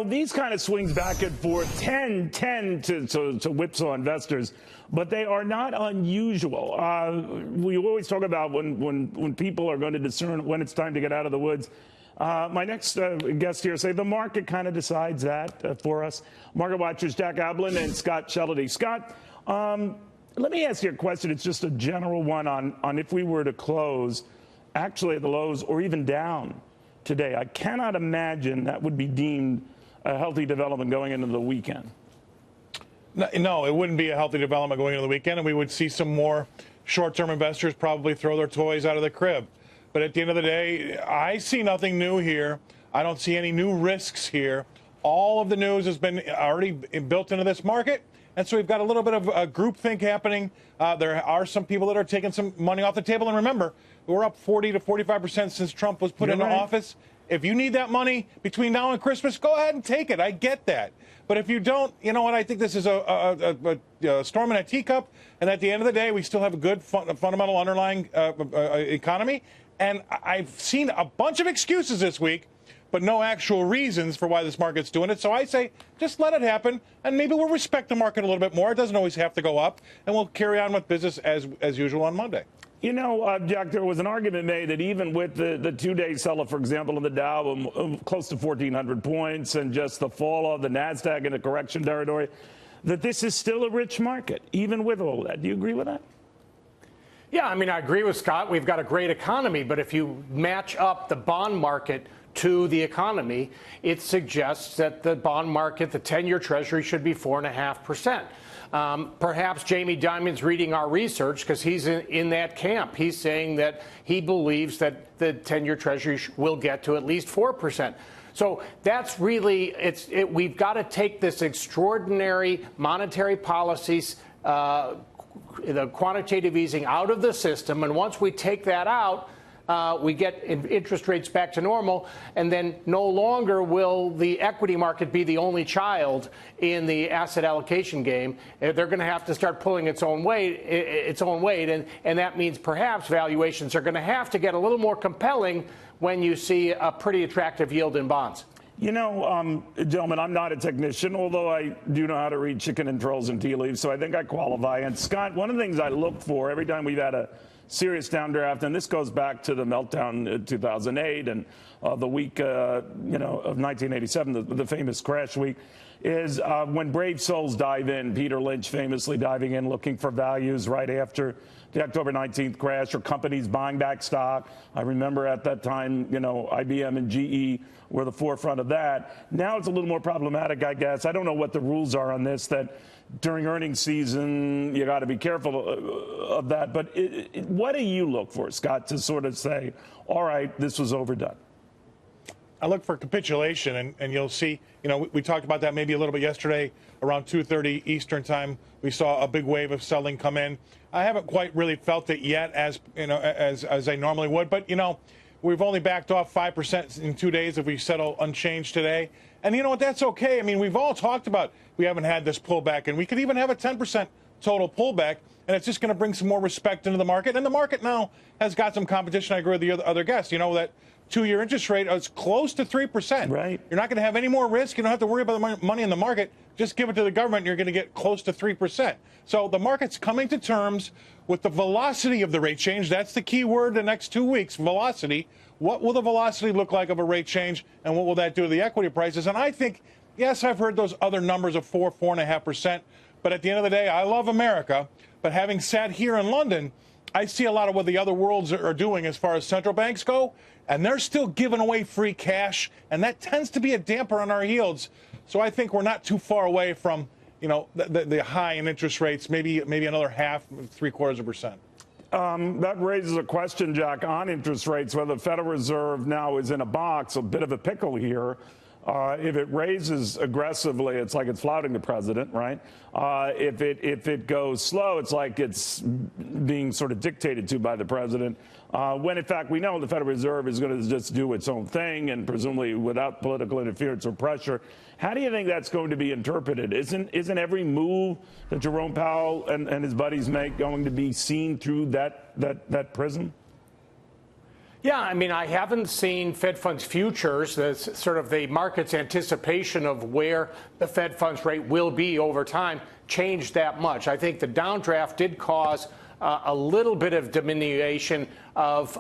These kind of swings back and forth tend to whipsaw investors, but they are not unusual. We always talk about when people are going to discern when it's time to get out of the woods. My next guest here say the market kind of decides that for us. Market watchers Jack Ablin and Scott Shellady. Scott, let me ask you a question. It's just a general one on if we were to close actually at the lows or even down today. I cannot imagine that would be deemed a healthy development going into the weekend. No, it wouldn't be a healthy development going into the weekend, and we would see some more short-term investors probably throw their toys out of the crib. But at the end of the day, I see nothing new here. I don't see any new risks here. All of the news has been already built into this market, and so we've got a little bit of a groupthink happening. There are some people that are taking some money off the table, and remember, we're up 40 to 45% since Trump was put into office. If you need that money between now and Christmas, go ahead and take it. I get that. But if you don't, you know what? I think this is a storm in a teacup. And at the end of the day, we still have a good fundamental underlying economy. And I've seen a bunch of excuses this week, but no actual reasons for why this market's doing it. So I say just let it happen. And maybe we'll respect the market a little bit more. It doesn't always have to go up. And we'll carry on with business as usual on Monday. You know, Jack, there was an argument made that even with the two-day sell for example, in the Dow, close to 1,400 points, and just the fall of the NASDAQ into correction territory, that this is still a rich market, even with all that. Do you agree with that? Yeah, I mean, I agree with Scott. We've got a great economy, but if you match up the bond market to the economy, it suggests that the bond market, the 10-year Treasury, should be 4.5%. Perhaps Jamie Dimon's reading our research because he's in that camp. He's saying that he believes that the 10-year Treasury will get to at least 4%. So that's really, we've got to take this extraordinary monetary policies, the quantitative easing out of the system. And once we take that out, we get interest rates back to normal, and then no longer will the equity market be the only child in the asset allocation game. They're going to have to start pulling its own weight, and that means perhaps valuations are going to have to get a little more compelling when you see a pretty attractive yield in bonds. You know, gentlemen, I'm not a technician, although I do know how to read chicken and trolls and tea leaves, so I think I qualify. And Scott, one of the things I look for every time we've had a serious downdraft, and this goes back to the meltdown in 2008 and the week, of 1987, the famous crash week, is when brave souls dive in. Peter Lynch famously diving in looking for values right after the October 19th crash, or companies buying back stock. I remember at that time, IBM and GE were the forefront of that. Now it's a little more problematic, I guess. I don't know what the rules are on this, that during earnings season, you got to be careful of that. But what do you look for, Scott, to sort of say, all right, this was overdone? I look for capitulation, and you'll see, we talked about that maybe a little bit yesterday around 2:30 Eastern time. We saw a big wave of selling come in. I haven't quite really felt it yet as I normally would, but, we've only backed off 5% in 2 days if we settle unchanged today. And you know what? That's okay. I mean, we've all talked about we haven't had this pullback, and we could even have a 10% total pullback, and it's just going to bring some more respect into the market. And the market now has got some competition. I agree with the other guests. That 2-year interest rate is close to 3%. Right. You're not going to have any more risk. You don't have to worry about the money in the market. Just give it to the government, and you're going to get close to 3%. So the market's coming to terms with the velocity of the rate change. That's the key word the next 2 weeks, velocity. What will the velocity look like of a rate change, and what will that do to the equity prices? And I think, yes, I've heard those other numbers of 4.5%, but at the end of the day, I love America. But having sat here in London, I see a lot of what the other worlds are doing as far as central banks go, and they're still giving away free cash, and that tends to be a damper on our yields. So I think we're not too far away from, the high in interest rates, maybe another 0.5–0.75%. That raises a question, Jack, on interest rates, whether the Federal Reserve now is in a box, a bit of a pickle here. If it raises aggressively, it's like it's flouting the president, right? If it goes slow, it's like it's being sort of dictated to by the president. When, in fact, we know the Federal Reserve is going to just do its own thing, and presumably without political interference or pressure. How do you think that's going to be interpreted? Isn't every move that Jerome Powell and his buddies make going to be seen through that prism? Yeah, I mean, I haven't seen Fed funds futures, that's sort of the market's anticipation of where the Fed funds rate will be over time, change that much. I think the downdraft did cause a little bit of diminution of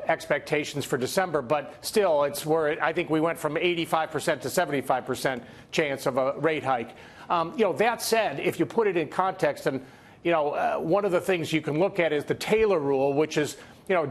expectations for December, but still, it's where I think we went from 85% to 75% chance of a rate hike. That said, if you put it in context, and one of the things you can look at is the Taylor rule, which is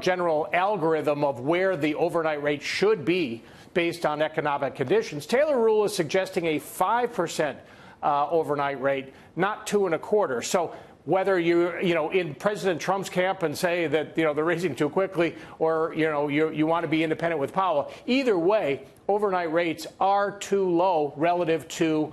general algorithm of where the overnight rate should be based on economic conditions. Taylor rule is suggesting a 5% overnight rate, not 2.25%. So whether you're in President Trump's camp and say that they're raising too quickly, or you want to be independent with Powell, either way, overnight rates are too low relative to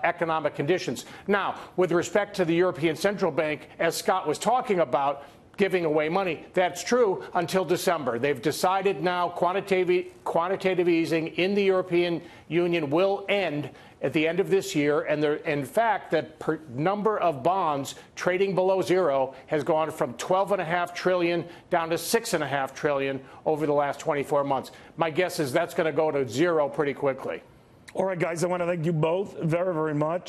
economic conditions. Now, with respect to the European Central Bank, as Scott was talking about, giving away money, that's true until December. They've decided now quantitative easing in the European Union will end at the end of this year, and in fact, the number of bonds trading below zero has gone from 12.5 trillion down to 6.5 trillion over the last 24 months. My guess is that's going to go to zero pretty quickly. All right, guys, I want to thank you both very, very much.